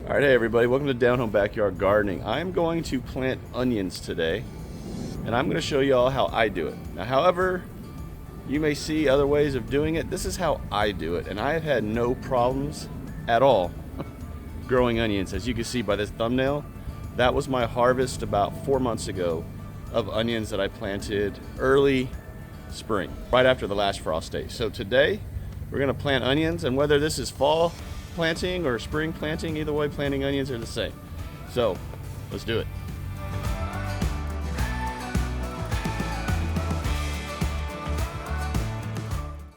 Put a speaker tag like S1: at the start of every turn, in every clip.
S1: All right, hey everybody, welcome to Down Home Backyard Gardening. I'm going to plant onions today, and I'm going to show you all how I do it. Now, however, you may see other ways of doing it. This is how I do it, and I have had no problems at all growing onions. As you can see by this thumbnail, that was my harvest about 4 months ago of onions that I planted early spring, right after the last frost day. So today, we're going to plant onions, and whether this is fall planting or spring planting, either way, planting onions are the same. So let's do it.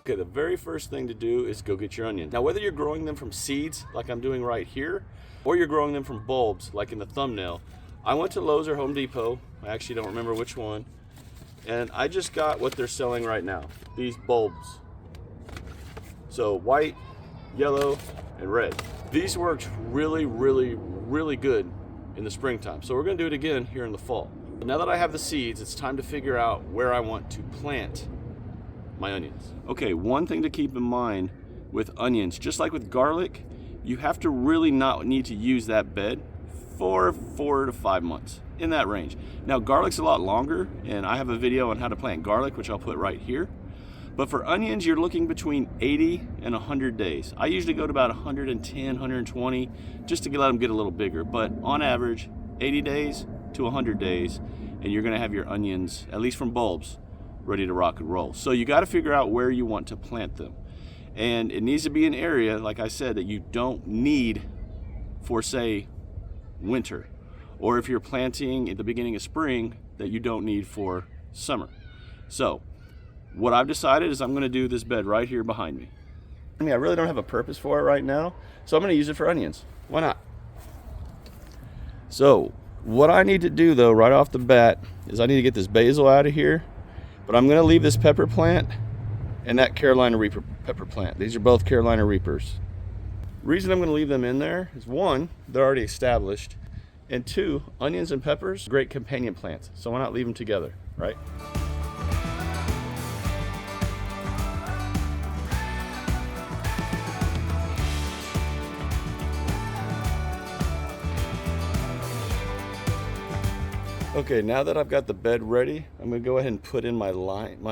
S1: Okay, the very first thing to do is go get your onions. Now, whether you're growing them from seeds like I'm doing right here, or you're growing them from bulbs like in the thumbnail, I went to Lowe's or Home Depot. I actually don't remember which one, and I just got what they're selling right now, these bulbs. So white, yellow, and red. These worked really good in the springtime. So we're gonna do it again here in the fall. Now that I have the seeds, it's time to figure out where I want to plant my onions. Okay, one thing to keep in mind with onions, just like with garlic, you have to really not need to use that bed for 4 to 5 months, in that range. Now garlic's a lot longer, and I have a video on how to plant garlic, which I'll put right here. But for onions, you're looking between 80 and 100 days. I usually go to about 110, 120, just to let them get a little bigger. But on average, 80 days to 100 days, and you're gonna have your onions, at least from bulbs, ready to rock and roll. So you gotta figure out where you want to plant them. And it needs to be an area, like I said, that you don't need for, say, winter. Or if you're planting at the beginning of spring, that you don't need for summer. So, what I've decided is I'm going to do this bed right here behind me. I mean, I really don't have a purpose for it right now, so I'm going to use it for onions. Why not? So what I need to do though right off the bat is I need to get this basil out of here, but I'm going to leave this pepper plant and that Carolina Reaper pepper plant. These are both Carolina Reapers. Reason I'm going to leave them in there is, one, they're already established, and two, onions and peppers, great companion plants, so why not leave them together, right? Okay, now that I've got the bed ready, I'm gonna go ahead and put in my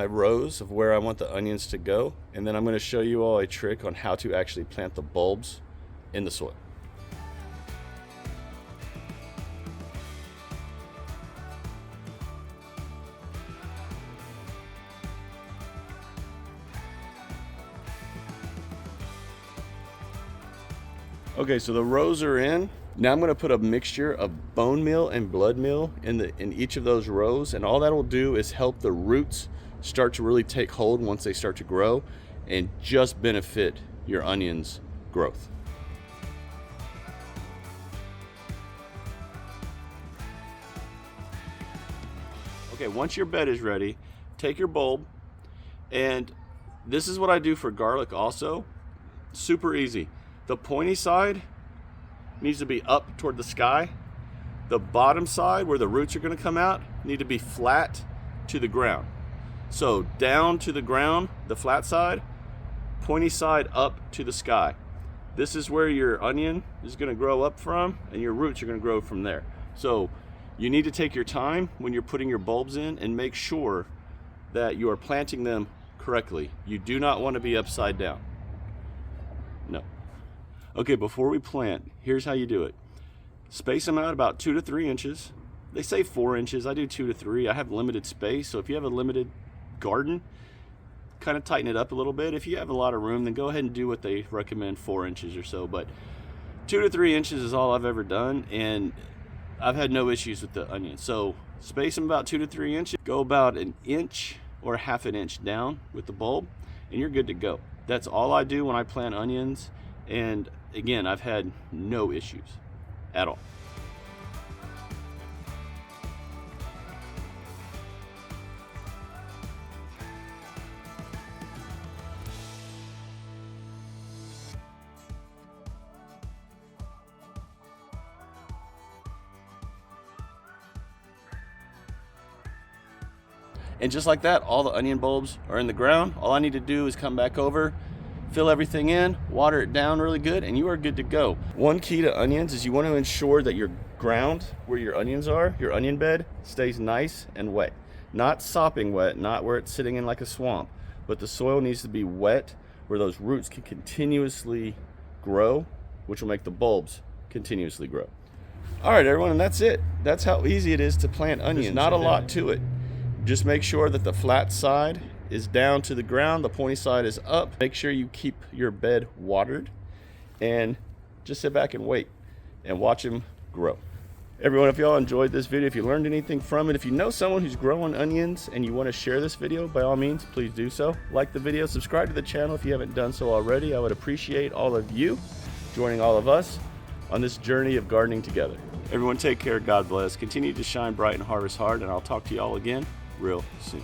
S1: rows of where I want the onions to go, and then I'm gonna show you all a trick on how to actually plant the bulbs in the soil. Okay, so the rows are in. Now I'm going to put a mixture of bone meal and blood meal in each of those rows, and all that will do is help the roots start to really take hold once they start to grow and just benefit your onions' growth. Okay, once your bed is ready, take your bulb, and this is what I do for garlic also. Super easy. The pointy side needs to be up toward the sky. The bottom side, where the roots are going to come out, need to be flat to the ground. So down to the ground, the flat side, pointy side up to the sky. This is where your onion is going to grow up from, and your roots are going to grow from there. So you need to take your time when you're putting your bulbs in and make sure that you are planting them correctly. You do not want to be upside down. No. Okay, before we plant, here's how you do it. Space them out about 2 to 3 inches. They say 4 inches. I do 2 to 3. I have limited space, so if you have a limited garden, kind of tighten it up a little bit. If you have a lot of room, then go ahead and do what they recommend, 4 inches or so. But 2 to 3 inches is all I've ever done, and I've had no issues with the onions. So space them about 2 to 3 inches. Go about an inch or half an inch down with the bulb, and you're good to go. That's all I do when I plant onions. And again, I've had no issues at all. And just like that, all the onion bulbs are in the ground. All I need to do is come back over, fill everything in, water it down really good, and you are good to go. One key to onions is you want to ensure that your ground where your onions are, your onion bed, stays nice and wet. Not sopping wet, not where it's sitting in like a swamp, but the soil needs to be wet where those roots can continuously grow, which will make the bulbs continuously grow. All right, everyone, and that's it. That's how easy it is to plant onions. There's not a lot to it. Just make sure that the flat side is down to the ground, the pointy side is up. Make sure you keep your bed watered, and just sit back and wait and watch them grow. Everyone, if y'all enjoyed this video, if you learned anything from it, if you know someone who's growing onions and you want to share this video, by all means, please do so. Like the video, subscribe to the channel if you haven't done so already. I would appreciate all of you joining all of us on this journey of gardening together. Everyone take care, God bless. Continue to shine bright and harvest hard, and I'll talk to y'all again real soon.